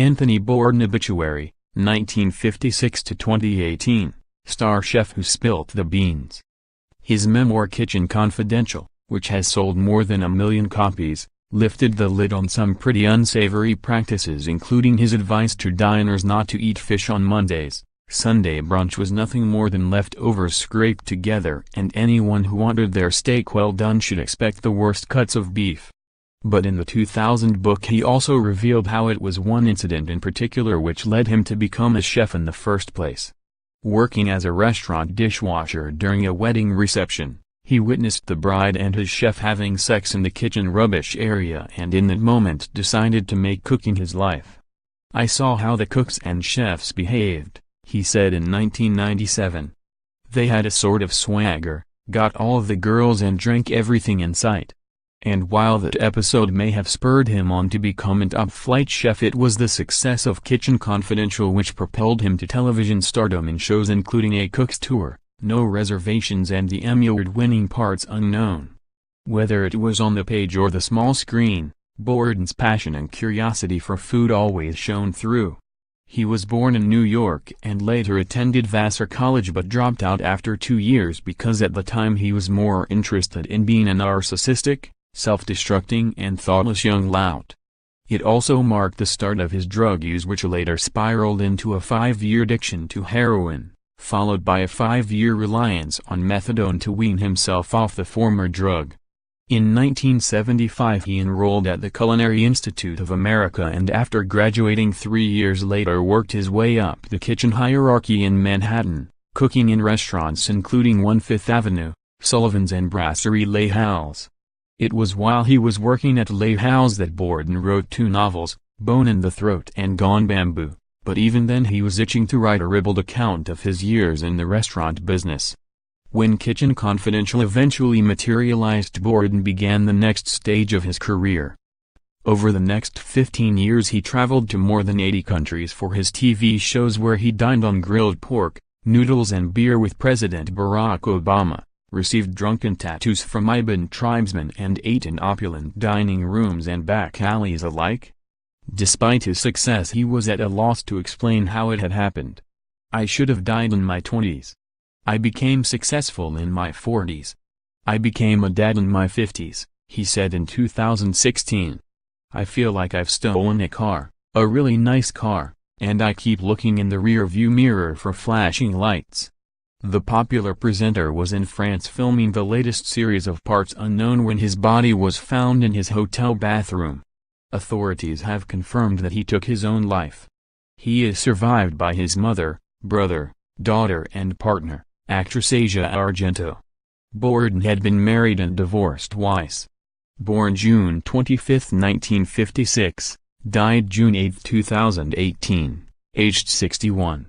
Anthony Bourdain obituary, 1956–2018, star chef who spilt the beans. His memoir Kitchen Confidential, which has sold more than 1 million copies, lifted the lid on some pretty unsavory practices, including his advice to diners not to eat fish on Mondays. Sunday brunch was nothing more than leftovers scraped together, and anyone who wanted their steak well done should expect the worst cuts of beef. But in the 2000 book he also revealed how it was one incident in particular which led him to become a chef in the first place. Working as a restaurant dishwasher during a wedding reception, he witnessed the bride and his chef having sex in the kitchen rubbish area and in that moment decided to make cooking his life. "I saw how the cooks and chefs behaved," he said in 1997. "They had a sort of swagger, got all of the girls and drank everything in sight." And while that episode may have spurred him on to become a top-flight chef, it was the success of Kitchen Confidential which propelled him to television stardom in shows including A Cook's Tour, No Reservations and the Emmy Award-winning Parts Unknown. Whether it was on the page or the small screen, Bourdain's passion and curiosity for food always shone through. He was born in New York and later attended Vassar College but dropped out after 2 years because at the time he was more interested in being a narcissistic, self-destructing and thoughtless young lout. It also marked the start of his drug use, which later spiraled into a 5-year addiction to heroin, followed by a 5-year reliance on methadone to wean himself off the former drug. In 1975 he enrolled at the Culinary Institute of America and after graduating 3 years later worked his way up the kitchen hierarchy in Manhattan, cooking in restaurants including 1 Fifth Avenue, Sullivan's and Brasserie Les Halles. It was while he was working at Les Halles that Bourdain wrote 2 novels, Bone in the Throat and Gone Bamboo, but even then he was itching to write a ribald account of his years in the restaurant business. When Kitchen Confidential eventually materialized, Bourdain began the next stage of his career. Over the next 15 years he traveled to more than 80 countries for his TV shows where he dined on grilled pork, noodles and beer with President Barack Obama, received drunken tattoos from Iban tribesmen and ate in opulent dining rooms and back alleys alike. Despite his success he was at a loss to explain how it had happened. "I should have died in my 20s. I became successful in my 40s. I became a dad in my 50s, he said in 2016. "I feel like I've stolen a car, a really nice car, and I keep looking in the rear-view mirror for flashing lights." The popular presenter was in France filming the latest series of Parts Unknown when his body was found in his hotel bathroom. Authorities have confirmed that he took his own life. He is survived by his mother, brother, daughter and partner, actress Asia Argento. Bourdain had been married and divorced twice. Born June 25, 1956, died June 8, 2018, aged 61.